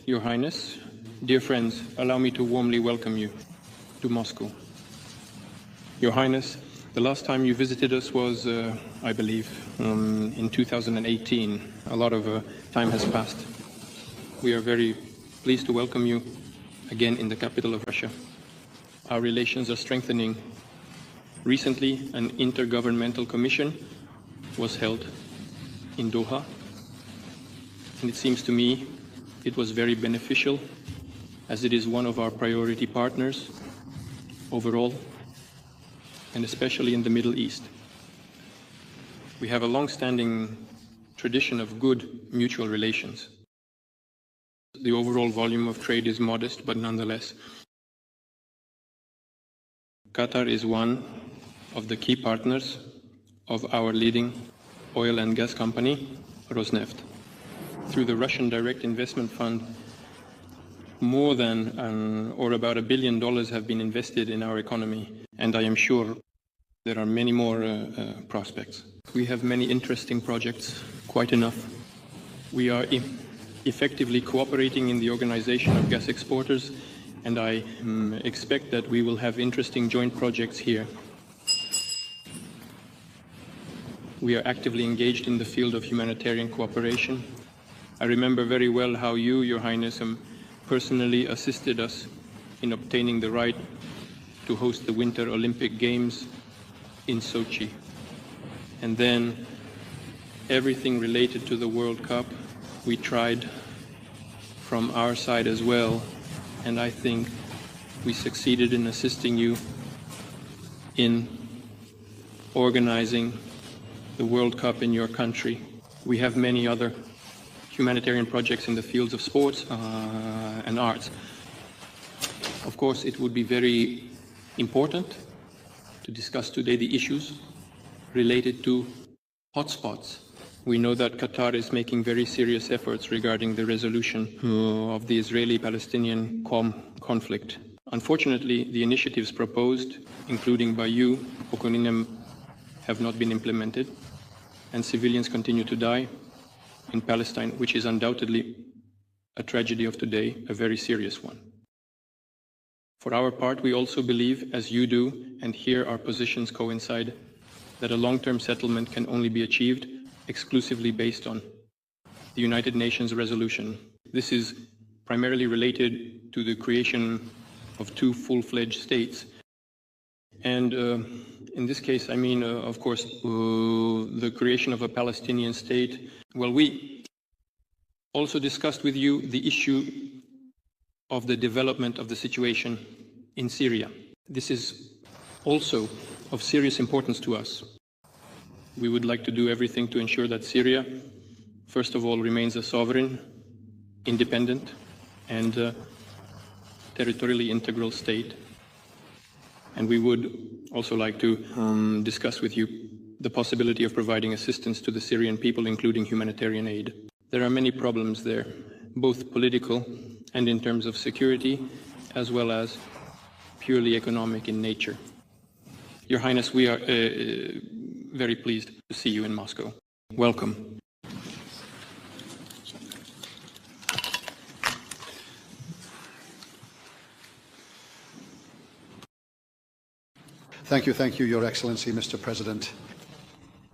Your Highness, dear friends, allow me to warmly welcome you to Moscow. Your Highness, the last time you visited us was, I believe, in 2018. A lot of time has passed. We are very pleased to welcome you again in the capital of Russia. Our relations are strengthening. Recently, an intergovernmental commission was held in Doha, and it seems to me it was very beneficial, as it is one of our priority partners overall, and especially in the Middle East. We have a long-standing tradition of good mutual relations. The overall volume of trade is modest, but nonetheless, Qatar is one of the key partners of our leading oil and gas company, Rosneft. Through the Russian Direct Investment Fund, more than or about $1 billion have been invested in our economy, and I am sure there are many more prospects. We have many interesting projects, quite enough. We are effectively cooperating in the organization of gas exporters, and I expect that we will have interesting joint projects here. We are actively engaged in the field of humanitarian cooperation. I remember very well how you, Your Highness, personally assisted us in obtaining the right to host the Winter Olympic Games in Sochi. And then everything related to the World Cup, we tried from our side as well, and I think we succeeded in assisting you in organizing the World Cup in your country. We have many other humanitarian projects in the fields of sports and arts. Of course, it would be very important to discuss today the issues related to hotspots. We know that Qatar is making very serious efforts regarding the resolution of the Israeli-Palestinian conflict. Unfortunately, the initiatives proposed, including by you, Okoninem, have not been implemented, and civilians continue to die in Palestine, which is undoubtedly a tragedy of today, a very serious one. For our part, we also believe, as you do, and here our positions coincide, that a long-term settlement can only be achieved exclusively based on the United Nations resolution. This is primarily related to the creation of two full-fledged states. And in this case, I mean, of course, the creation of a Palestinian state. Well, we also discussed with you the issue of the development of the situation in Syria. This is also of serious importance to us. We would like to do everything to ensure that Syria, first of all, remains a sovereign, independent, and territorially integral state. And we would also like to discuss with you the possibility of providing assistance to the Syrian people, including humanitarian aid. There are many problems there, both political and in terms of security, as well as purely economic in nature. Your Highness, we are very pleased to see you in Moscow. Welcome. Thank you, Your Excellency, Mr. President.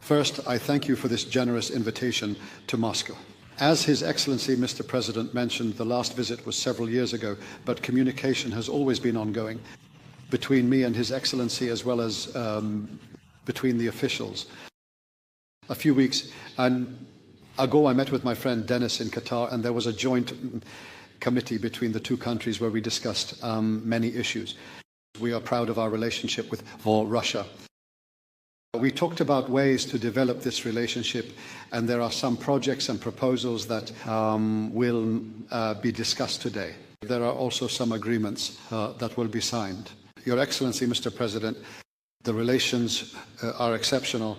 First, I thank you for this generous invitation to Moscow. As His Excellency, Mr. President, mentioned, the last visit was several years ago, but communication has always been ongoing between me and His Excellency, as well as between the officials. A few weeks ago, I met with my friend Dennis in Qatar, and there was a joint committee between the two countries where we discussed many issues. We are proud of our relationship with Russia. We talked about ways to develop this relationship, and there are some projects and proposals that will be discussed today. There are also some agreements that will be signed. Your Excellency, Mr. President, the relations are exceptional.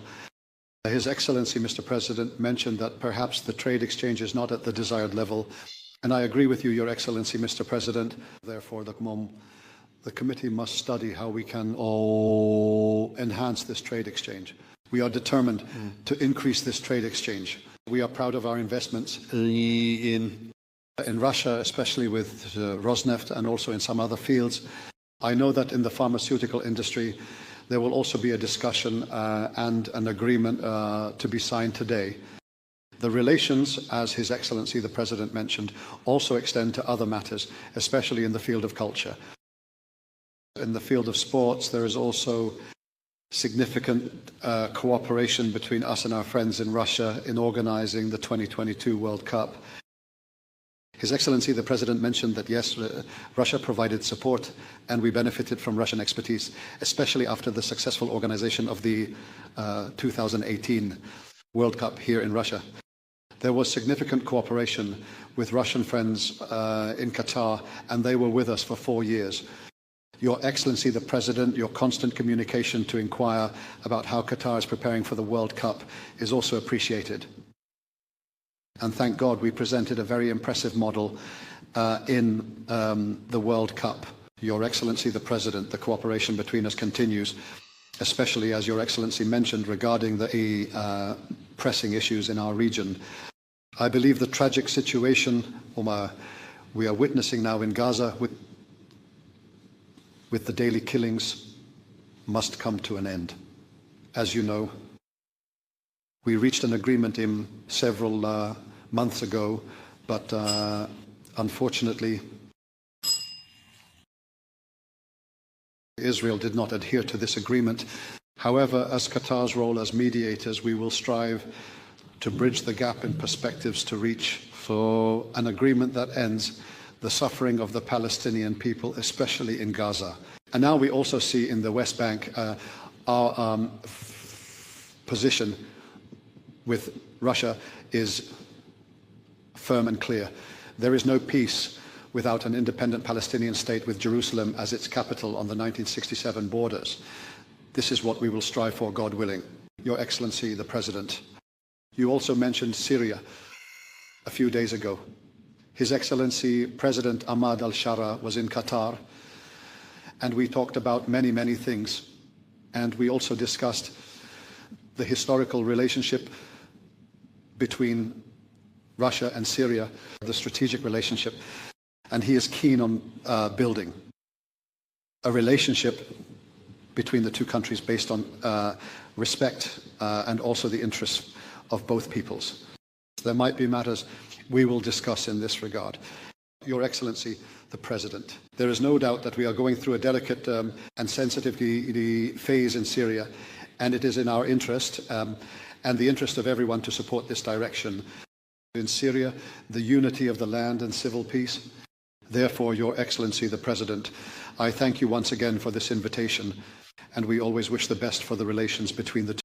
His Excellency, Mr. President, mentioned that perhaps the trade exchange is not at the desired level, and I agree with you, Your Excellency, Mr. President. Therefore, the committee must study how we can enhance this trade exchange. We are determined to increase this trade exchange. We are proud of our investments in in Russia, especially with Rosneft and also in some other fields. I know that in the pharmaceutical industry, there will also be a discussion and an agreement to be signed today. The relations, as His Excellency the President mentioned, also extend to other matters, especially in the field of culture. In the field of sports, there is also significant cooperation between us and our friends in Russia in organizing the 2022 World Cup. His Excellency the President mentioned that yes, Russia provided support and we benefited from Russian expertise, especially after the successful organization of the 2018 World Cup here in Russia. There was significant cooperation with Russian friends in Qatar, and they were with us for 4 years. Your Excellency the President, your constant communication to inquire about how Qatar is preparing for the World Cup is also appreciated. And thank God we presented a very impressive model in the World Cup. Your Excellency the President, the cooperation between us continues, especially as Your Excellency mentioned regarding the pressing issues in our region. I believe the tragic situation we are witnessing now in Gaza with the daily killings must come to an end. As you know, we reached an agreement in several months ago, but unfortunately, Israel did not adhere to this agreement. However, as Qatar's role as mediators, we will strive to bridge the gap in perspectives to reach for an agreement that ends the suffering of the Palestinian people, especially in Gaza. And now we also see in the West Bank our position with Russia is firm and clear. There is no peace without an independent Palestinian state with Jerusalem as its capital on the 1967 borders. This is what we will strive for, God willing. Your Excellency, the President, you also mentioned Syria a few days ago. His Excellency President Hamad al-Shara was in Qatar, and we talked about many, many things. And we also discussed the historical relationship between Russia and Syria, the strategic relationship, and he is keen on building a relationship between the two countries based on respect and also the interests of both peoples. There might be matters we will discuss in this regard. Your Excellency, the President, there is no doubt that we are going through a delicate and sensitive phase in Syria, and it is in our interest and the interest of everyone to support this direction. In Syria, the unity of the land and civil peace. Therefore, Your Excellency, the President, I thank you once again for this invitation, and we always wish the best for the relations between the two.